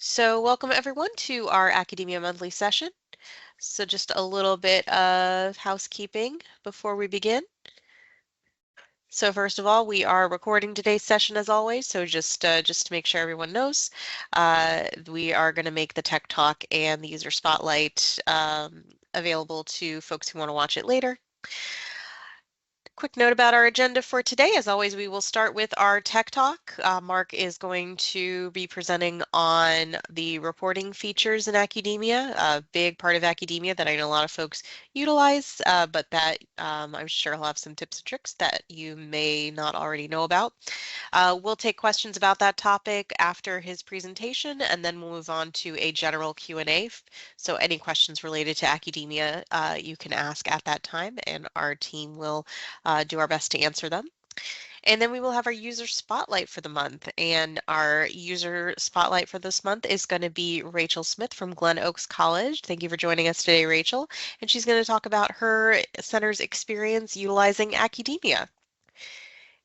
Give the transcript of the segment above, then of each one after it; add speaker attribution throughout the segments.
Speaker 1: So welcome everyone to our Academia Monthly session. So just a little bit of housekeeping before we begin. So first of all, we are recording today's session as always, so just to make sure everyone knows, we are going to make the Tech Talk and the User Spotlight available to folks who want to watch it later. Quick note about our agenda for today. As always, we will start with our Tech Talk. Mark is going to be presenting on the reporting features in Accudemia, a big part of Accudemia that I know a lot of folks utilize, but that I'm sure he'll have some tips and tricks that you may not already know about. We'll take questions about that topic after his presentation, and then we'll move on to a general Q&A. So any questions related to Accudemia, you can ask at that time, and our team will do our best to answer them. And then we will have our user spotlight for the month. And our user spotlight for this month is going to be Rachel Smith from Glen Oaks College. Thank you for joining us today, Rachel. And she's going to talk about her center's experience utilizing Accudemia.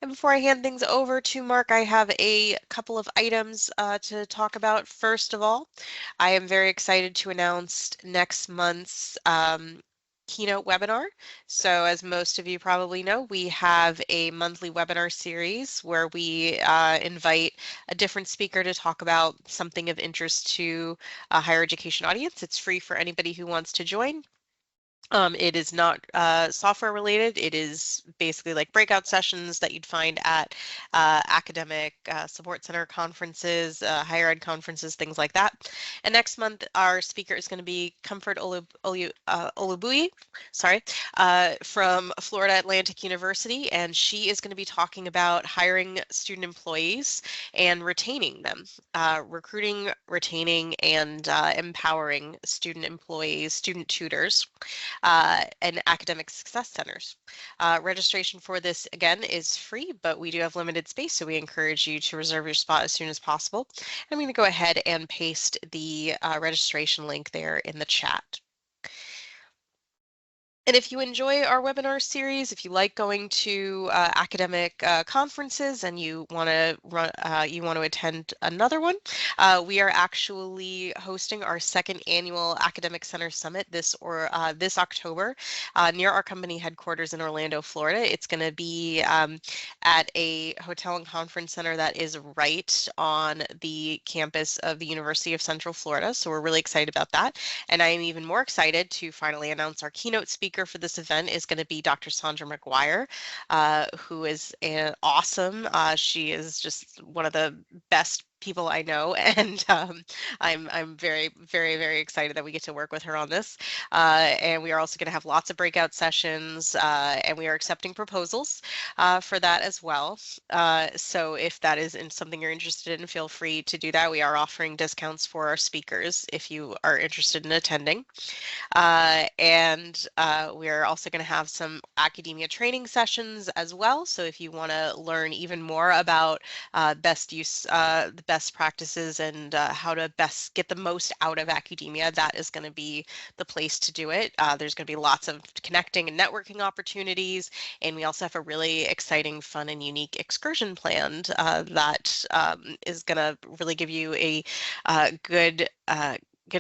Speaker 1: And before I hand things over to Mark, I have a couple of items to talk about. First of all, I am very excited to announce next month's keynote webinar. So as most of you probably know, we have a monthly webinar series where we invite a different speaker to talk about something of interest to a higher education audience. It's free for anybody who wants to join. It is not software related. It is basically like breakout sessions that you'd find at academic support center conferences, higher ed conferences, things like that. And next month, our speaker is going to be Comfort Olubui, from Florida Atlantic University, and she is going to be talking about hiring student employees and retaining them, recruiting, retaining, and empowering student employees, student tutors. And academic success centers. Registration for this, again, is free, but we do have limited space, so we encourage you to reserve your spot as soon as possible. I'm going to go ahead and paste the registration link there in the chat. And if you enjoy our webinar series, if you like going to academic conferences and you want to attend another one, we are actually hosting our second annual Academic Center Summit this October near our company headquarters in Orlando, Florida. It's going to be at a hotel and conference center that is right on the campus of the University of Central Florida. So we're really excited about that. And I am even more excited to finally announce our keynote speaker for this event is going to be Dr. Sandra McGuire, who is awesome. She is just one of the best people I know, and I'm very, very, very excited that we get to work with her on this. And we are also going to have lots of breakout sessions, and we are accepting proposals for that as well. So if that is something you're interested in, feel free to do that. We are offering discounts for our speakers if you are interested in attending. And we are also going to have some academia training sessions as well. So if you want to learn even more about the best practices and how to best get the most out of academia, that is going to be the place to do it. There's going to be lots of connecting and networking opportunities. And we also have a really exciting, fun, and unique excursion planned that is going to really give you a good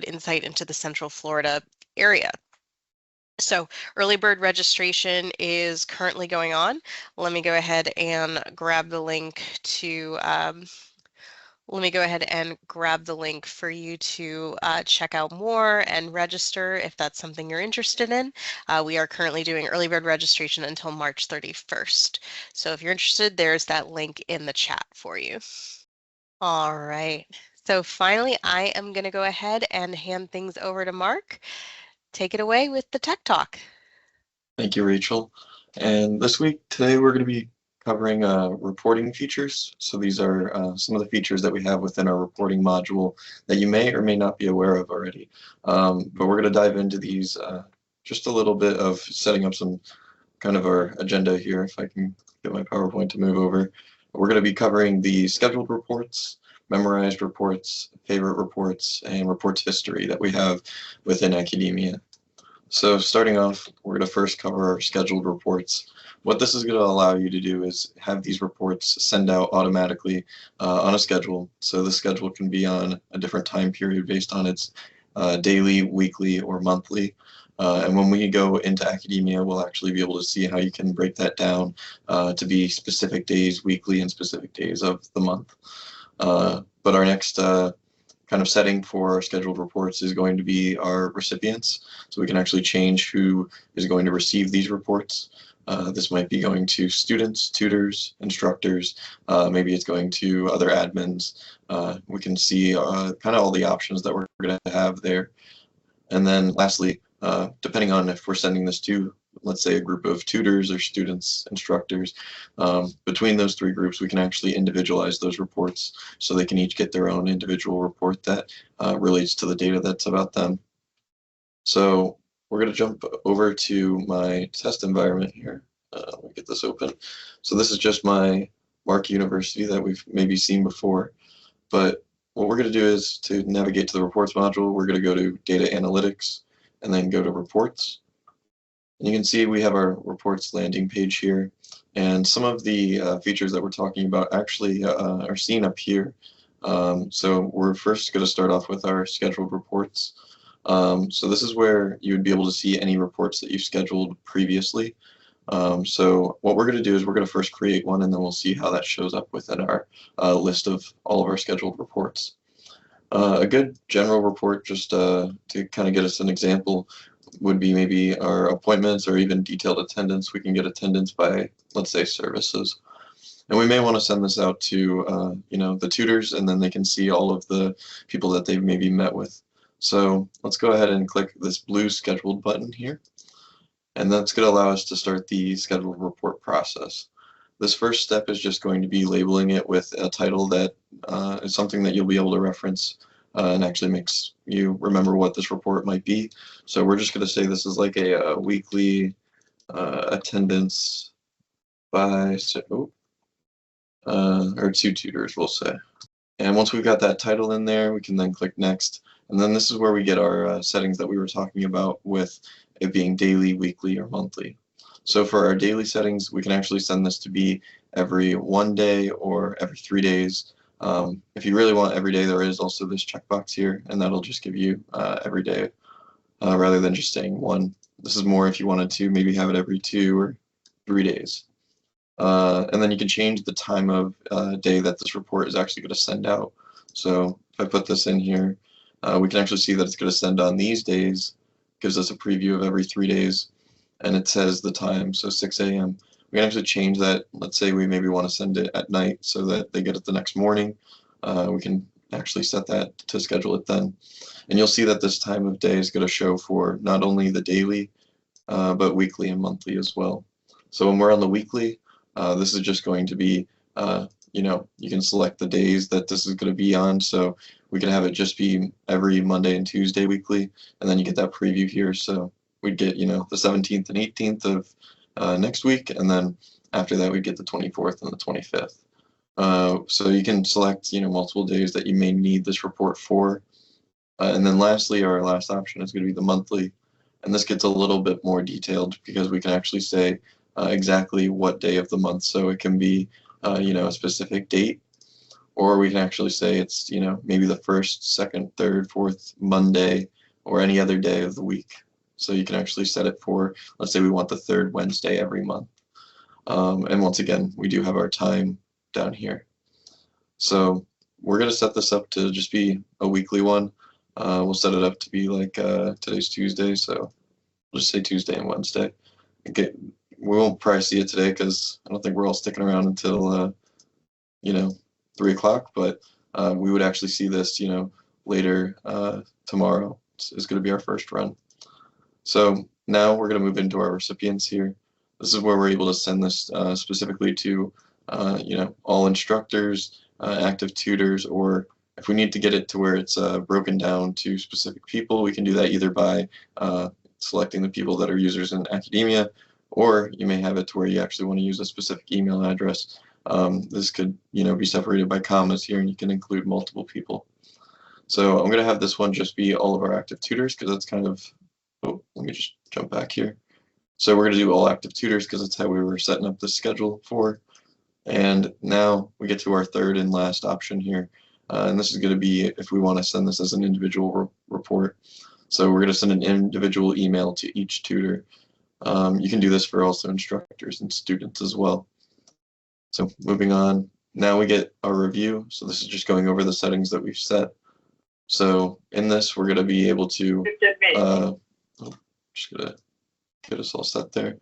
Speaker 1: insight into the Central Florida area. So early bird registration is currently going on. Let me go ahead and grab the link for you to check out more and register if that's something you're interested in. We are currently doing early bird registration until March 31st. So if you're interested, there's that link in the chat for you. All right. So finally, I am going to go ahead and hand things over to Mark. Take it away with the Tech Talk.
Speaker 2: Thank you, Rachel. And today we're going to be covering reporting features. So these are some of the features that we have within our reporting module that you may or may not be aware of already. But we're going to dive into these just a little bit of setting up some kind of our agenda here, if I can get my PowerPoint to move over. We're going to be covering the scheduled reports, memorized reports, favorite reports, and reports history that we have within Accudemia. So starting off, we're going to first cover our scheduled reports. What this is going to allow you to do is have these reports send out automatically on a schedule. So the schedule can be on a different time period based on its daily, weekly, or monthly. And when we go into Accudemia, we'll actually be able to see how you can break that down to be specific days weekly and specific days of the month. But our next kind of setting for our scheduled reports is going to be our recipients. So we can actually change who is going to receive these reports. This might be going to students, tutors, instructors, maybe it's going to other admins. We can see kind of all the options that we're going to have there. And then lastly, depending on if we're sending this to, let's say, a group of tutors or students, instructors, between those three groups, we can actually individualize those reports so they can each get their own individual report that relates to the data that's about them. So we're going to jump over to my test environment here. Let me get this open. So this is just my Mark University that we've maybe seen before. But what we're going to do is to navigate to the reports module, we're going to go to data analytics and then go to reports. And you can see we have our reports landing page here. And some of the features that we're talking about actually are seen up here. So we're first going to start off with our scheduled reports. So this is where you would be able to see any reports that you've scheduled previously. So what we're going to do is we're going to first create one, and then we'll see how that shows up within our list of all of our scheduled reports. A good general report, just to kind of get us an example, would be maybe our appointments or even detailed attendance. We can get attendance by, let's say, services. And we may want to send this out to, the tutors, and then they can see all of the people that they've maybe met with. So let's go ahead and click this blue scheduled button here. And that's going to allow us to start the scheduled report process. This first step is just going to be labeling it with a title that is something that you'll be able to reference and actually makes you remember what this report might be. So we're just going to say this is like a weekly attendance by, or two tutors, we'll say. And once we've got that title in there, we can then click next. And then this is where we get our settings that we were talking about with it being daily, weekly, or monthly. So for our daily settings, we can actually send this to be every 1 day or every 3 days. If you really want every day, there is also this checkbox here, and that'll just give you every day rather than just saying one. This is more if you wanted to maybe have it every 2 or 3 days. And then you can change the time of day that this report is actually going to send out. So if I put this in here, we can actually see that it's going to send on these days, gives us a preview of every 3 days, and it says the time, so 6 a.m. We can actually change that. Let's say we maybe want to send it at night so that they get it the next morning. We can actually set that to schedule it then. And you'll see that this time of day is going to show for not only the daily, but weekly and monthly as well. So when we're on the weekly, this is just going to be, you can select the days that this is going to be on. So we can have it just be every Monday and Tuesday weekly, and then you get that preview here. So we'd get, the 17th and 18th of next week, and then after that we'd get the 24th and the 25th. So you can select, multiple days that you may need this report for. And then lastly, our last option is going to be the monthly. And this gets a little bit more detailed because we can actually say exactly what day of the month. So it can be, a specific date, or we can actually say it's, maybe the first, second, third, fourth Monday, or any other day of the week. So you can actually set it for, let's say we want the third Wednesday every month. And once again, we do have our time down here. So we're going to set this up to just be a weekly one. We'll set it up to be like today's Tuesday, so we'll just say Tuesday and Wednesday. Okay, we won't probably see it today because I don't think we're all sticking around until 3 o'clock, but we would actually see this later tomorrow. It's going to be our first run. So now we're going to move into our recipients here. This is where we're able to send this specifically to all instructors, active tutors, or if we need to get it to where it's broken down to specific people, we can do that either by selecting the people that are users in Accudemia, or you may have it to where you actually want to use a specific email address. This could be separated by commas here, and you can include multiple people. So I'm going to have this one just be all of our active tutors because that's kind of, let me just jump back here. So we're going to do all active tutors because that's how we were setting up the schedule for. And now we get to our third and last option here. And this is going to be if we want to send this as an individual report. So we're going to send an individual email to each tutor. You can do this for also instructors and students as well. So moving on, now we get our review. So this is just going over the settings that we've set. So in this, we're going to be able to, just going to get us all set there.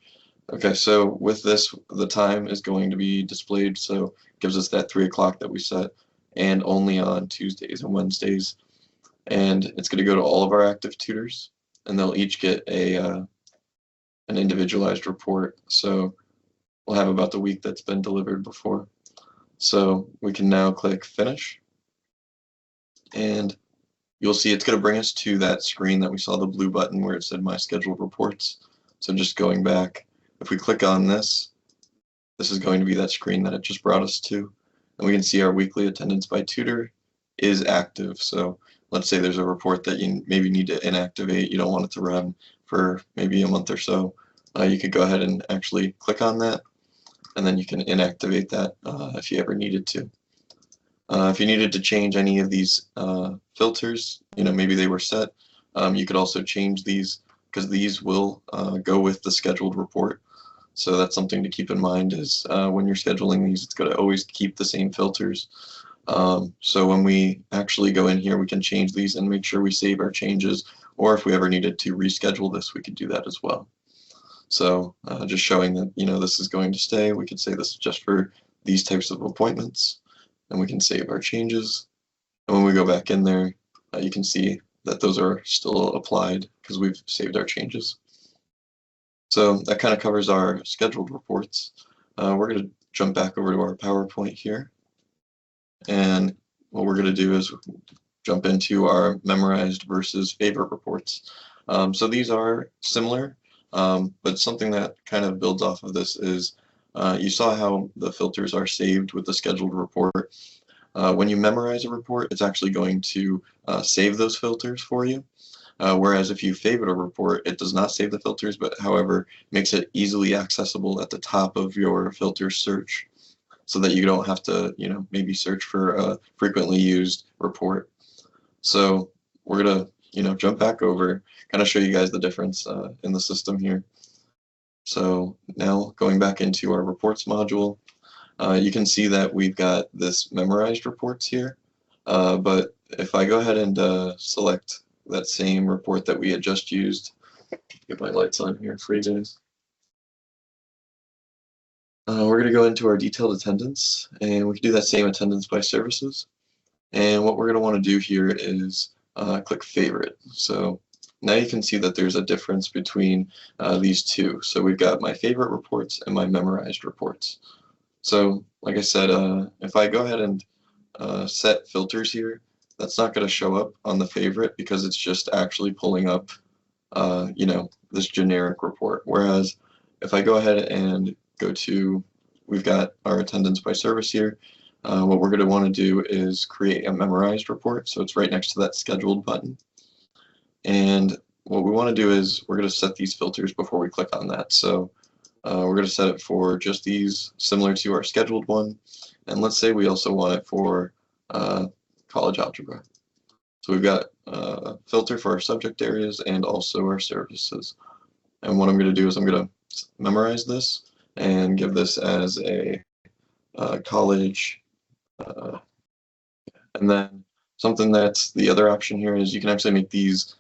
Speaker 2: Okay, so with this, the time is going to be displayed, so it gives us that 3 o'clock that we set, and only on Tuesdays and Wednesdays. And it's going to go to all of our active tutors, and they'll each get an individualized report. So we'll have about the week that's been delivered before. So we can now click Finish, and you'll see it's going to bring us to that screen that we saw the blue button where it said My Scheduled Reports. So just going back, if we click on this, this is going to be that screen that it just brought us to. And we can see our weekly attendance by tutor is active. So let's say there's a report that you maybe need to inactivate, you don't want it to run for maybe a month or so. You could go ahead and actually click on that, and then you can inactivate that if you ever needed to. If you needed to change any of these filters, maybe they were set, you could also change these because these will go with the scheduled report. So that's something to keep in mind is when you're scheduling these, it's going to always keep the same filters. So when we actually go in here, we can change these and make sure we save our changes, or if we ever needed to reschedule this, we could do that as well. So just showing that, this is going to stay, we could say this is just for these types of appointments, and we can save our changes. And when we go back in there, you can see that those are still applied because we've saved our changes. So that kind of covers our scheduled reports. We're going to jump back over to our PowerPoint here. And what we're going to do is jump into our memorized versus favorite reports. So these are similar, but something that kind of builds off of this is you saw how the filters are saved with the scheduled report. When you memorize a report, it's actually going to save those filters for you. Whereas if you favorite a report, it does not save the filters, but however, makes it easily accessible at the top of your filter search so that you don't have to, maybe search for a frequently used report. So we're going to, jump back over, kind of show you guys the difference in the system here. So now going back into our reports module, you can see that we've got this memorized reports here. But if I go ahead and select that same report that we had just used, get my lights on here for you guys. We're going to go into our detailed attendance, and we can do that same attendance by services. And what we're going to want to do here is click favorite. So now you can see that there's a difference between these two. So we've got my favorite reports and my memorized reports. So like I said, if I go ahead and set filters here, that's not going to show up on the favorite because it's just actually pulling up, this generic report. Whereas if I go ahead and go to, we've got our attendance by service here. What we're going to want to do is create a memorized report. So it's right next to that scheduled button. And what we want to do is we're going to set these filters before we click on that. So we're going to set it for just these, similar to our scheduled one. And let's say we also want it for college algebra. So we've got a filter for our subject areas and also our services. And what I'm going to do is I'm going to memorize this and give this as a college. And then something that's the other option here is you can actually make these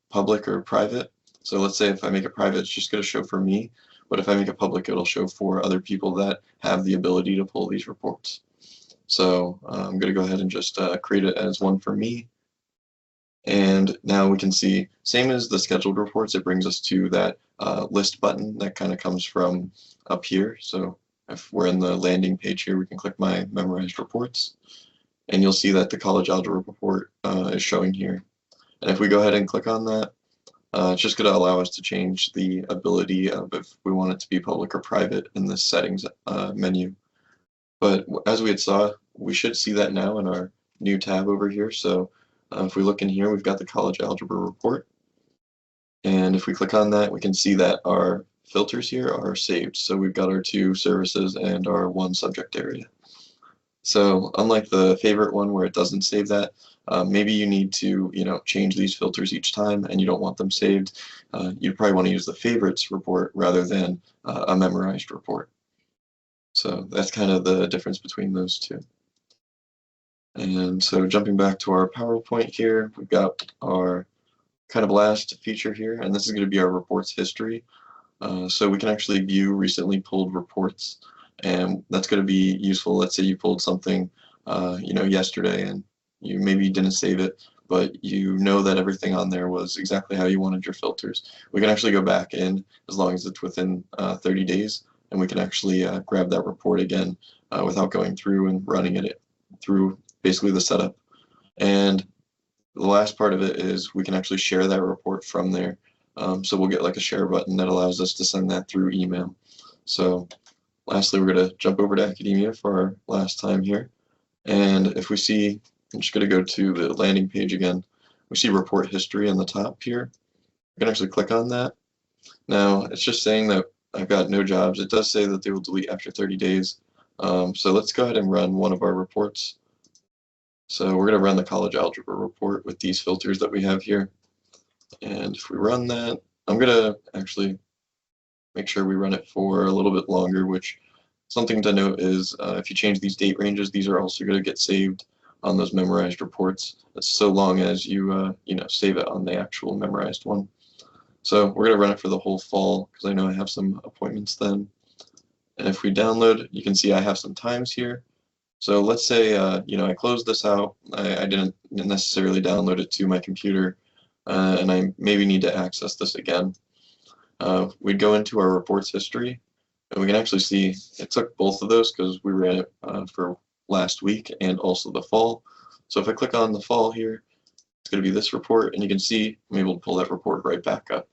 Speaker 2: public or private. So let's say if I make it private, it's just going to show for me. But if I make it public, it'll show for other people that have the ability to pull these reports. So I'm going to go ahead and just create it as one for me. And now we can see, same as the scheduled reports, it brings us to that list button that kind of comes from up here. So if we're in the landing page here, we can click my memorized reports. And you'll see that the college algebra report is showing here. And if we go ahead and click on that, it's just going to allow us to change the ability of if we want it to be public or private in the settings menu. But as we had saw, we should see that now in our new tab over here. So if we look in here, we've got the college algebra report. And if we click on that, we can see that our filters here are saved. So we've got our 2 services and our 1 subject area. So unlike the favorite one where it doesn't save that, maybe you need to, change these filters each time and you don't want them saved. You'd probably want to use the favorites report rather than a memorized report. So that's kind of the difference between those two. And so jumping back to our PowerPoint here, we've got our kind of last feature here, and this is going to be our reports history. So we can actually view recently pulled reports, and that's going to be useful. Let's say you pulled something, yesterday, and you maybe didn't save it, but you know that everything on there was exactly how you wanted your filters. We can actually go back in as long as it's within 30 days, and we can actually grab that report again without going through and running it through basically the setup. And the last part of it is we can actually share that report from there. So we'll get like a share button that allows us to send that through email. So lastly, we're going to jump over to Accudemia for our last time here. And if we see, I'm just going to go to the landing page again. We see report history on the top here. We can actually click on that. Now, it's just saying that I've got no jobs. It does say that they will delete after 30 days. So let's go ahead and run one of our reports. So we're going to run the college algebra report with these filters that we have here. And if we run that, I'm going to actually make sure we run it for a little bit longer, which something to note is if you change these date ranges, these are also going to get saved on those memorized reports. That's so long as you, save it on the actual memorized one. So we're going to run it for the whole fall because I know I have some appointments then. And if we download, you can see I have some times here. So let's say, I closed this out. I didn't necessarily download it to my computer, and I maybe need to access this again. We'd go into our reports history, and we can actually see it took both of those because we ran it for last week and also the fall. So if I click on the fall here, it's going to be this report, and you can see I'm able to pull that report right back up.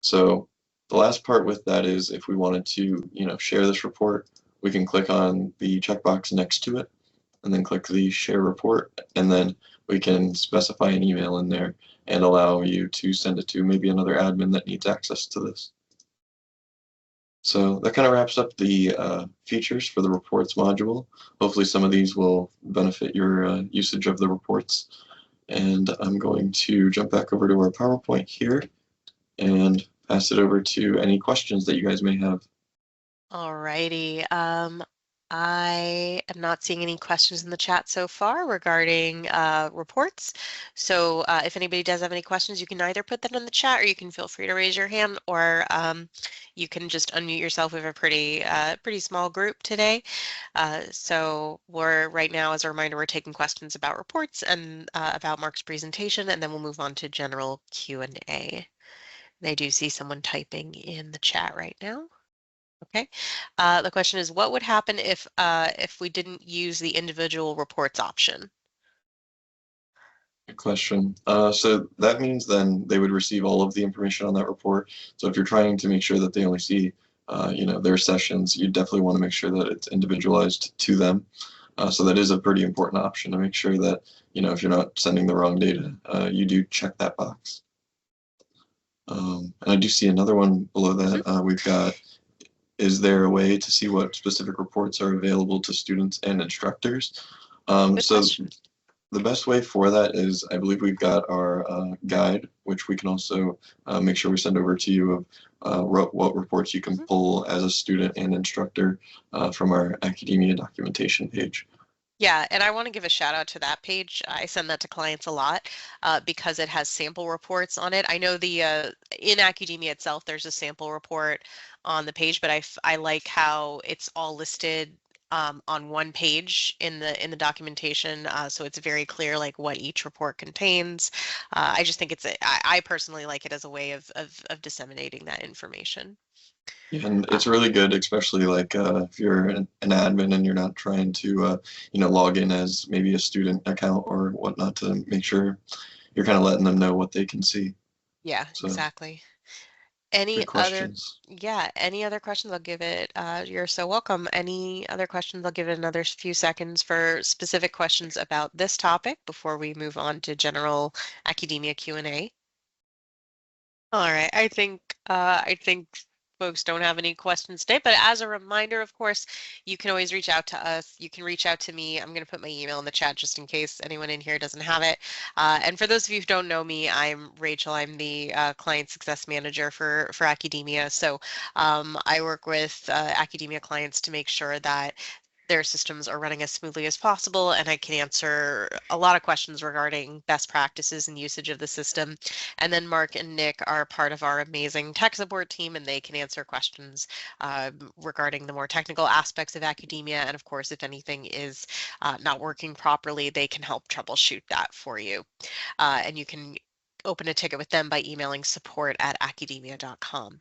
Speaker 2: So the last part with that is if we wanted to, share this report, we can click on the checkbox next to it and then click the share report, and then we can specify an email in there and allow you to send it to maybe another admin that needs access to this. So that kind of wraps up the features for the reports module. Hopefully some of these will benefit your usage of the reports. And I'm going to jump back over to our PowerPoint here and pass it over to any questions that you guys may have.
Speaker 1: Alrighty. I am not seeing any questions in the chat so far regarding reports. So if anybody does have any questions, you can either put them in the chat or you can feel free to raise your hand, or you can just unmute yourself. We have a pretty small group today. So we're right now, as a reminder, we're taking questions about reports and about Mark's presentation, and then we'll move on to general Q&A. And I do see someone typing in the chat right now. Okay. The question is, what would happen if we didn't use the individual reports option?
Speaker 2: Good question. So that means then they would receive all of the information on that report. So if you're trying to make sure that they only see, their sessions, you definitely want to make sure that it's individualized to them. So that is a pretty important option to make sure that, if you're not sending the wrong data, you do check that box. And I do see another one below that. We've got, is there a way to see what specific reports are available to students and instructors?
Speaker 1: Good
Speaker 2: So
Speaker 1: question.
Speaker 2: the best way for that is, I believe we've got our guide, which we can also make sure we send over to you of what reports you can pull as a student and instructor from our Accudemia documentation page.
Speaker 1: Yeah, and I want to give a shout out to that page. I send that to clients a lot because it has sample reports on it. I know in Accudemia itself, there's a sample report on the page, but I like how it's all listed on one page in the documentation, so it's very clear like what each report contains. I just think I personally like it as a way of disseminating that information.
Speaker 2: And it's really good, especially like if you're an admin and you're not trying to, log in as maybe a student account or whatnot to make sure you're kind of letting them know what they can see.
Speaker 1: Yeah,
Speaker 2: So
Speaker 1: exactly. Any
Speaker 2: great
Speaker 1: other,
Speaker 2: questions.
Speaker 1: yeah, any other questions? I'll give it, you're so welcome. Any other questions? I'll give it another few seconds for specific questions about this topic before we move on to general academia Q&A. All right. I think folks don't have any questions today, but as a reminder, of course, you can always reach out to us. You can reach out to me. I'm going to put my email in the chat just in case anyone in here doesn't have it. And for those of you who don't know me, I'm Rachel. I'm the client success manager for Accudemia. So I work with Accudemia clients to make sure that their systems are running as smoothly as possible, and I can answer a lot of questions regarding best practices and usage of the system. And then Mark and Nick are part of our amazing tech support team, and they can answer questions regarding the more technical aspects of Accudemia. And of course, if anything is not working properly, they can help troubleshoot that for you. And you can open a ticket with them by emailing support@accudemia.com.